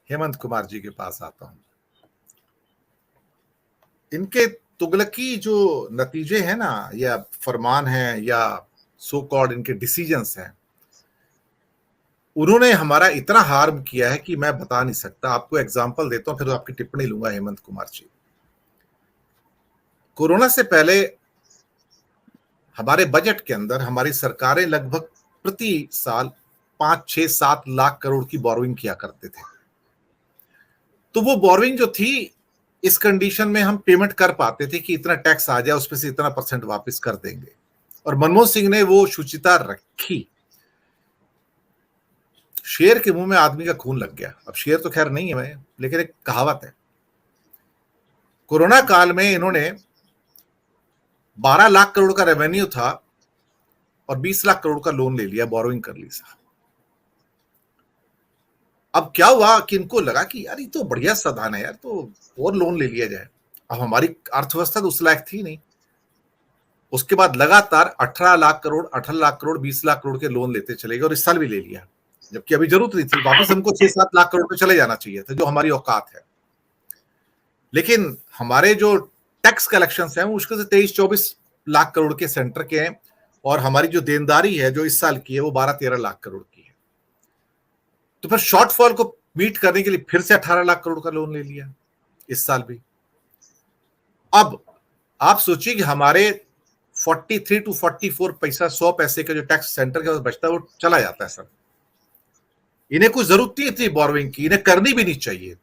हेमंत कुमार जी के पास आता हूं। इनके तुगलकी जो नतीजे हैं ना, या फरमान है या सो कॉल्ड इनके डिसीजंस हैं, उन्होंने हमारा इतना हार्म किया है कि मैं बता नहीं सकता। आपको एग्जांपल देता हूं, फिर आपकी टिप्पणी लूंगा। हेमंत कुमार जी, कोरोना से पहले हमारे बजट के अंदर हमारी सरकारें लगभग प्रति साल 5, 6, 7 लाख करोड़ की बोरोइंग किया करते थे। तो वो बोरोइंग जो थी, इस कंडीशन में हम पेमेंट कर पाते थे कि इतना टैक्स आ जाए, उसमें से इतना परसेंट वापस कर देंगे। और मनमोहन सिंह ने वो शुचिता रखी। शेर के मुंह में आदमी का खून लग गया। अब शेर तो खैर नहीं है मैं, लेकिन एक कहावत है। कोरोना काल में इन्होंने 12 लाख करोड़ का रेवेन्यू था और 20 लाख करोड़ का लोन ले लिया, बोरोइंग कर ली साहब। अब क्या हुआ कि इनको लगा कि यार ये तो बढ़िया साधन है यार, तो और लोन ले लिया जाए। अब हमारी अर्थव्यवस्था तो उस लायक थी नहीं। उसके बाद लगातार 18 लाख करोड़, 18 लाख करोड़, 20 लाख करोड़ के लोन लेते चले गए, और इस साल भी ले लिया, जबकि अभी जरूरत नहीं थी। वापस हमको 6, 7 लाख करोड़ पे चले जाना चाहिए था, जो हमारी औकात है। लेकिन हमारे जो टैक्स कलेक्शन है वो मुश्किल से 23, 24 लाख करोड़ के सेंटर के हैं, और हमारी जो देनदारी है जो इस साल की है वो 12, 13 लाख करोड़ की है। तो फिर शॉर्टफॉल को मीट करने के लिए फिर से 18 लाख करोड़ का लोन ले लिया इस साल भी। अब आप सोचिए कि हमारे 43 to 44 पैसा, 100 पैसे का जो टैक्स सेंटर के पास बचता है वो चला जाता है सर। इन्हें कुछ जरूरत नहीं थी बोरोइंग की, इन्हें करनी भी नहीं चाहिए।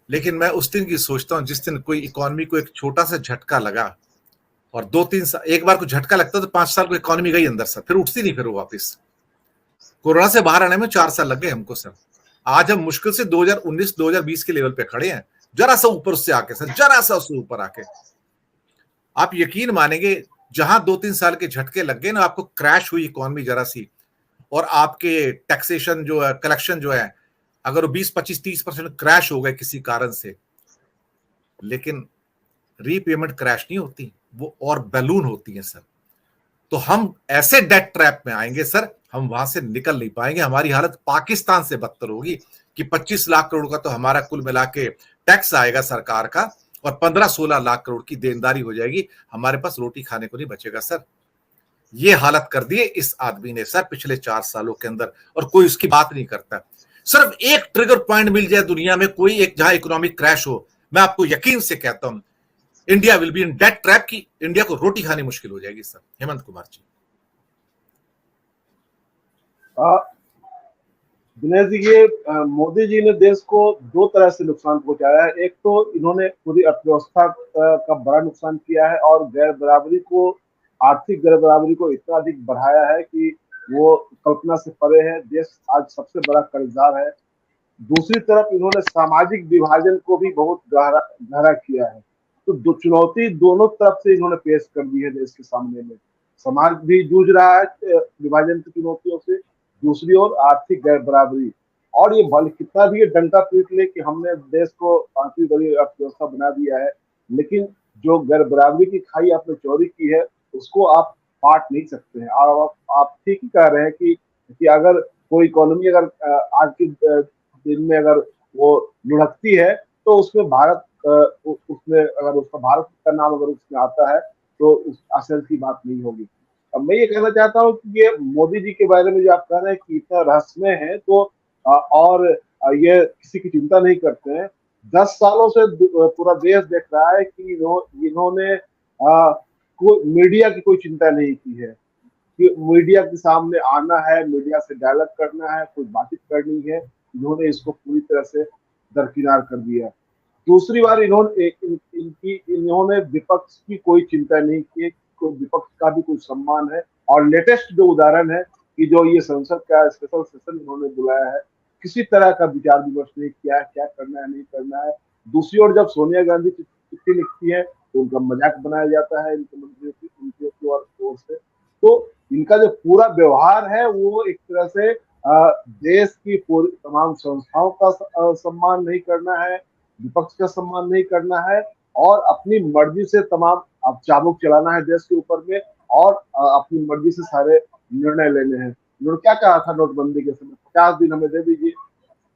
लेकिन मैं उस दिन की सोचता हूं जिस दिन कोई इकोनॉमी को एक छोटा सा झटका लगा, और 2, 3 साल, एक बार को झटका लगता तो 5 साल को इकोनॉमी गई अंदर सर, फिर उठती नहीं फिर वो वापस। कोरोना से बाहर आने में 4 साल लग गए हमको सर। आज हम मुश्किल से 2019, 2020 के लेवल पे खड़े हैं, जरा सा ऊपर उससे आके सर, जरा सा उससे ऊपर आके। आप यकीन मानेंगे, जहां 2, 3 साल के झटके लग गए ना, आपको क्रैश हुई इकोनॉमी जरा सी, और आपके टैक्सेशन जो है, कलेक्शन जो है, अगर वो 20, 25, 30% क्रैश हो गए किसी कारण से, लेकिन रीपेमेंट क्रैश नहीं होती, वो और बैलून होती है सर। तो हम ऐसे डेट ट्रैप में आएंगे सर, हम वहां से निकल नहीं पाएंगे। हमारी हालत पाकिस्तान से बदतर होगी कि 25 लाख करोड़ का तो हमारा कुल मिला के टैक्स आएगा सरकार का, और 15, 16 लाख करोड़ की देनदारी हो जाएगी। हमारे पास रोटी खाने को नहीं बचेगा सर। ये हालत कर दी है इस आदमी ने सर पिछले 4 सालों के अंदर, और कोई उसकी बात नहीं करता। सिर्फ एक ट्रिगर पॉइंट मिल जाए दुनिया में कोई एक, जहां इकोनॉमिक क्रैश हो, मैं आपको यकीन से कहता हूं India will be in debt trap, की इंडिया को रोटी खानी मुश्किल हो जाएगी सर। हेमंत कुमार जी। दिनेश जी, ये मोदी जी ने देश को दो तरह से नुकसान पहुंचाया है। एक तो इन्होंने पूरी अर्थव्यवस्था का बड़ा नुकसान किया है, और गैर बराबरी को, आर्थिक गैर बराबरी को इतना अधिक बढ़ाया है कि वो कल्पना से परे है। देश आज सबसे बड़ा कर्जदार है। दूसरी तरफ इन्होंने सामाजिक विभाजन को भी बहुत गहरा गहरा किया है। तो चुनौती दोनों तरफ से इन्होंने पेश कर दी है देश के सामने में। समाज भी जूझ रहा है विभाजन की चुनौतियों से, दूसरी ओर आर्थिक गैर बराबरी। और ये भले कितना भी ये डंका पीट ले कि हमने देश को 5वीं बड़ी अर्थव्यवस्था बना दिया है, लेकिन जो गैर बराबरी की खाई आपने चोरी की है उसको आप पाट नहीं सकते हैं। और आप ठीक ही कह रहे हैं कि अगर कोई इकोनॉमी अगर आज की दिन में अगर वो लुढ़कती है तो उसमें भारत उसमें अगर उसका भारत का नाम अगर उसमें आता है तो उस आश्चर्य की बात नहीं होगी। अब मैं ये कहना चाहता हूँ कि ये मोदी जी के बारे में जो आप कह रहे हैं कि इतना रहस्यमय है, तो और ये किसी की चिंता नहीं करते हैं। 10 सालों से पूरा देश देख रहा है कि इन्होंने मीडिया की कोई चिंता नहीं की है कि मीडिया के सामने आना है, मीडिया से डायलॉग करना है, कुछ बातचीत करनी है। इन्होंने इसको पूरी तरह से दरकिनार कर दिया। दूसरी बार इन्होंने विपक्ष की कोई चिंता नहीं की, कोई विपक्ष का भी कोई सम्मान है। और लेटेस्ट जो उदाहरण है कि जो ये संसद का स्पेशल सेशन इन्होंने बुलाया है, किसी तरह का विचार विमर्श नहीं किया है, क्या करना है नहीं करना है। दूसरी ओर जब सोनिया गांधी चिट्ठी लिखती है तो उनका मजाक बनाया जाता है इनके मंत्रियों की, उनके ओर से। तो इनका जो पूरा व्यवहार है वो एक तरह से देश की पूरी तमाम संस्थाओं का सम्मान नहीं करना है, विपक्ष का सम्मान नहीं करना है, और अपनी मर्जी से तमाम अब चाबुक चलाना है देश के ऊपर में, और अपनी मर्जी से सारे निर्णय लेने हैं। उन्होंने क्या कहा था नोटबंदी के समय, 50 दिन हमें दे दीजिए,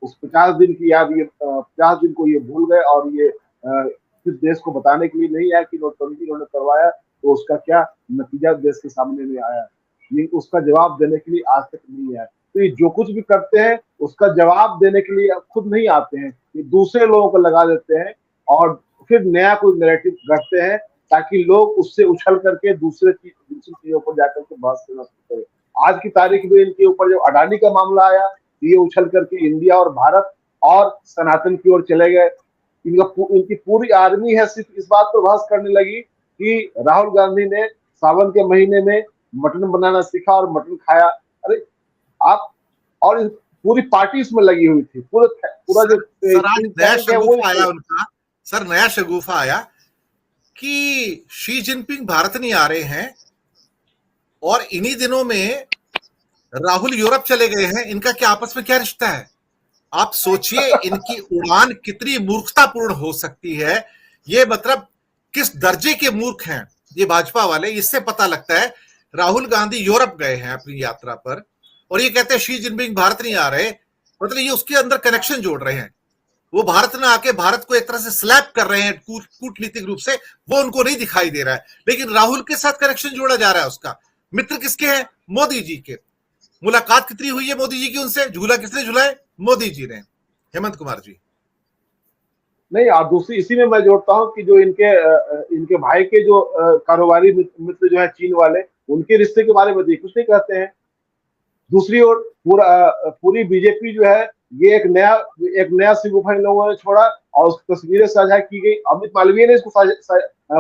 उस 50 दिन की याद, ये 50 दिन को ये भूल गए और ये सिर्फ देश को बताने के लिए नहीं आया कि नोटबंदी इन्होंने करवाया तो उसका क्या नतीजा देश के सामने में आया, ये उसका जवाब देने के लिए आज तक नहीं आया। तो ये जो कुछ भी करते हैं उसका जवाब देने के लिए खुद नहीं आते हैं, ये दूसरे लोगों को लगा देते हैं और फिर नया कोई नैरेटिव गढ़ते हैं ताकि लोग उससे उछल करके दूसरी चीजों पर जाकर के बहस करना शुरू करें। आज की तारीख में इनके ऊपर जब अडानी का मामला आया, ये उछल करके इंडिया और भारत और सनातन की ओर चले गए। इनकी पूरी आर्मी है सिर्फ इस बात पर बहस करने लगी कि राहुल गांधी ने सावन के महीने में मटन बनाना सीखा और मटन खाया। अरे आप, और पूरी पार्टी इसमें लगी हुई थी, पूरा जो नया शगुफा आया उनका, सर नया शगुफा आया कि शी जिनपिंग भारत नहीं आ रहे हैं और इन्हीं दिनों में राहुल यूरोप चले गए हैं। इनका क्या आपस में क्या रिश्ता है? आप सोचिए इनकी उड़ान कितनी मूर्खतापूर्ण हो सकती है। ये मतलब किस दर्जे के मूर्ख हैं ये भाजपा वाले। इससे पता लगता है राहुल गांधी यूरोप गए हैं अपनी यात्रा पर और ये कहते हैं शी जिनपिंग भारत नहीं आ रहे, मतलब ये उसके अंदर कनेक्शन जोड़ रहे हैं। वो भारत में आके भारत को एक तरह से स्लैप कर रहे हैं कूटनीतिक रूप से, वो उनको नहीं दिखाई दे रहा है, लेकिन राहुल के साथ कनेक्शन जोड़ा जा रहा है। उसका मित्र किसके हैं? मोदी जी के। मुलाकात कितनी हुई है मोदी जी की उनसे? झूला किसने झूलाए? मोदी जी ने। हेमंत कुमार जी नहीं, और दूसरी इसी में मैं जोड़ता हूं कि जो इनके भाई के जो कारोबारी मित्र जो है चीन वाले, उनके रिश्ते के बारे में कुछ नहीं कहते हैं। दूसरी ओर पूरी बीजेपी जो है, ये एक नया शगुफा इन लोगों ने छोड़ा और उस तस्वीरें साझा की गई। अमित मालवीय ने इसको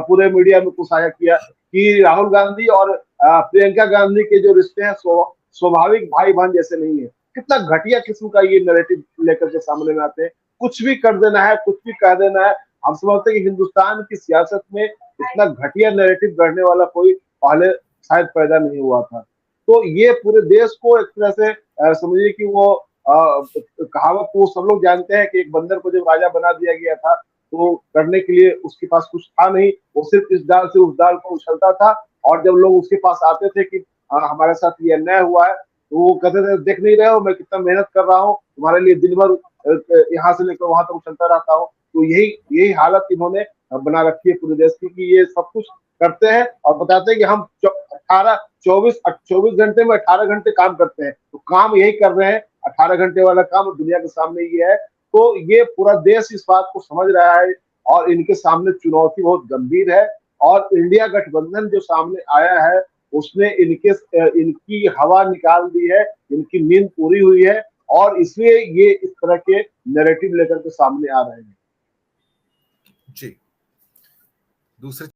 पूरे मीडिया में को साझा किया कि राहुल गांधी और प्रियंका गांधी के जो रिश्ते हैं स्वाभाविक भाई बहन जैसे नहीं है। कितना घटिया किस्म का ये नैरेटिव लेकर के सामने में आते हैं। कुछ भी कर देना है, कुछ भी कह देना है। हम समझते हैं कि हिंदुस्तान की सियासत में इतना घटिया नैरेटिव गढ़ने वाला कोई पहले शायद पैदा नहीं हुआ था। तो ये पूरे देश को एक तरह से समझिए कि वो कहावत को सब लोग जानते हैं कि एक बंदर को जब राजा बना दिया गया था तो करने के लिए उसके पास कुछ था नहीं, वो सिर्फ इस डाल से उस डाल को उछलता था। और जब लोग उसके पास आते थे कि हमारे साथ ये अन्याय हुआ है, तो वो कहते थे देख नहीं रहे हो मैं कितना मेहनत कर रहा हूँ तुम्हारे लिए, दिन भर यहाँ से लेकर वहां तक उछलता रहता हूँ। तो यही हालत इन्होंने बना रखी है पूरे देश की कि ये सब कुछ करते हैं और बताते हैं कि हम 24 घंटे में 18 घंटे काम करते हैं। तो काम यही कर रहे हैं, 18 घंटे वाला काम दुनिया के सामने ये है। तो ये पूरा देश इस बात को समझ रहा है और इनके सामने चुनौती बहुत गंभीर है। और इंडिया गठबंधन जो सामने आया है उसने इनकी हवा निकाल दी है, इनकी नींद पूरी हुई है और इसलिए ये इस तरह के नैरेटिव लेकर के सामने आ रहे हैं। जी दूसरे